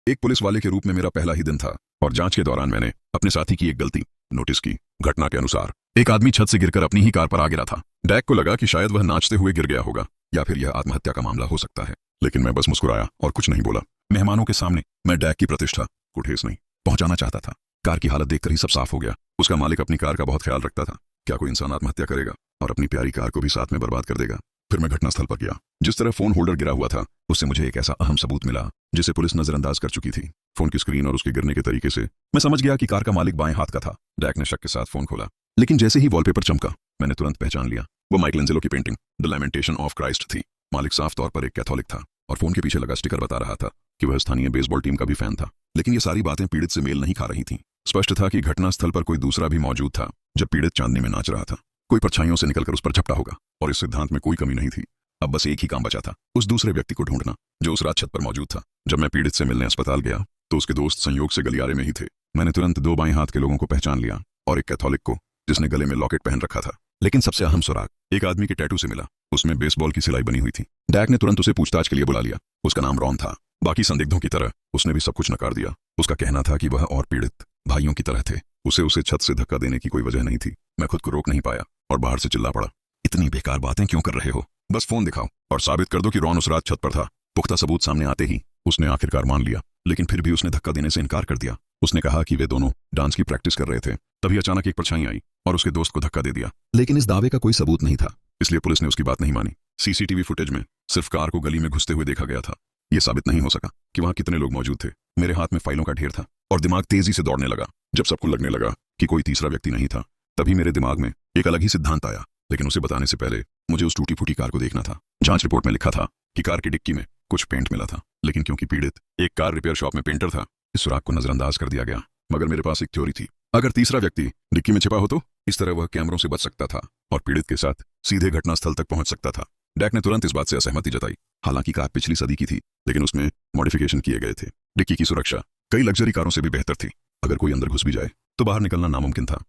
एक पुलिस वाले के रूप में मेरा पहला ही दिन था और जांच के दौरान मैंने अपने साथी की एक गलती नोटिस की। घटना के अनुसार एक आदमी छत से गिरकर अपनी ही कार पर आ गिरा था। डैक को लगा कि शायद वह नाचते हुए गिर गया होगा या फिर यह आत्महत्या का मामला हो सकता है, लेकिन मैं बस मुस्कुराया और कुछ नहीं बोला। मेहमानों के सामने मैं डैक की प्रतिष्ठा को ठेस नहीं पहुंचाना चाहता था। कार की हालत देखकर ही सब साफ हो गया। उसका मालिक अपनी कार का बहुत ख्याल रखता था। क्या कोई इंसान आत्महत्या करेगा और अपनी प्यारी कार को भी साथ में बर्बाद कर देगा? फिर मैं घटनास्थल पर गया। जिस तरह फोन होल्डर गिरा हुआ था उससे मुझे एक ऐसा अहम सबूत मिला जिसे पुलिस नजरअंदाज कर चुकी थी। फोन की स्क्रीन और उसके गिरने के तरीके से मैं समझ गया कि कार का मालिक बाएं हाथ का था। डैक ने शक के साथ फोन खोला, लेकिन जैसे ही वॉलपेपर चमका मैंने तुरंत पहचान लिया। वो माइकलेंजेलो की पेंटिंग द लैमेंटेशन ऑफ क्राइस्ट थी। मालिक साफ तौर पर एक कैथोलिक था और फोन के पीछे लगा स्टिकर बता रहा था कि वह स्थानीय बेसबॉल टीम का भी फैन था। लेकिन ये सारी बातें पीड़ित से मेल नहीं खा रही थीं। स्पष्ट था कि घटनास्थल पर कोई दूसरा भी मौजूद था जब पीड़ित चांदनी में नाच रहा था। कोई परछाइयों से निकलकर उस पर झपटा होगा और इस सिद्धांत में कोई कमी नहीं थी। अब बस एक ही काम बचा था, उस दूसरे व्यक्ति को ढूंढना जो उस रात छत पर मौजूद था। जब मैं पीड़ित से मिलने अस्पताल गया तो उसके दोस्त संयोग से गलियारे में ही थे। मैंने तुरंत दो बाएं हाथ के लोगों को पहचान लिया और एक कैथोलिक को जिसने गले में लॉकेट पहन रखा था। लेकिन सबसे अहम सुराग एक आदमी के टैटू से मिला। उसमें बेसबॉल की सिलाई बनी हुई थी। डैक ने तुरंत उसे पूछताछ के लिए बुला लिया। उसका नाम रॉन था। बाकी संदिग्धों की तरह उसने भी सब कुछ नकार दिया। उसका कहना था कि वह और पीड़ित भाइयों की तरह थे। उसे छत से धक्का देने की कोई वजह नहीं थी। मैं खुद को रोक नहीं पाया और बाहर से चिल्ला पड़ा, इतनी बेकार बातें क्यों कर रहे हो? बस फोन दिखाओ और साबित कर दो कि रॉन उस रात छत पर था। पुख्ता सबूत सामने आते ही उसने आखिरकार मान लिया, लेकिन फिर भी उसने धक्का देने से इनकार कर दिया। उसने कहा कि वे दोनों डांस की प्रैक्टिस कर रहे थे। तभी अचानक एक परछाई आई और उसके दोस्त को धक्का दे दिया। लेकिन इस दावे का कोई सबूत नहीं था, इसलिए पुलिस ने उसकी बात नहीं मानी। सीसीटीवी फुटेज में सिर्फ कार को गली में घुसते हुए देखा गया था। यह साबित नहीं हो सका कि वहां कितने लोग मौजूद थे। मेरे हाथ में फाइलों का ढेर था और दिमाग तेजी से दौड़ने लगा। जब सबको लगने लगा कि कोई तीसरा व्यक्ति नहीं था, तभी मेरे दिमाग में एक अलग ही सिद्धांत आया। लेकिन उसे बताने से पहले मुझे उस टूटी फूटी कार को देखना था। जांच रिपोर्ट में लिखा था कि कार की डिक्की में कुछ पेंट मिला था, लेकिन क्योंकि पीड़ित एक कार रिपेयर शॉप में पेंटर था, इस सुराग को नजरअंदाज कर दिया गया। मगर मेरे पास एक थ्योरी थी। अगर तीसरा व्यक्ति डिक्की में छिपा हो तो इस तरह वह कैमरों से बच सकता था और पीड़ित के साथ सीधे घटनास्थल तक पहुंच सकता था। डैक ने तुरंत इस बात से असहमति जताई। हालांकि कार पिछली सदी की थी, लेकिन उसमें मॉडिफिकेशन किए गए थे। डिक्की की सुरक्षा कई लग्जरी कारों से भी बेहतर थी। अगर कोई अंदर घुस भी जाए तो बाहर निकलना नामुमकिन था।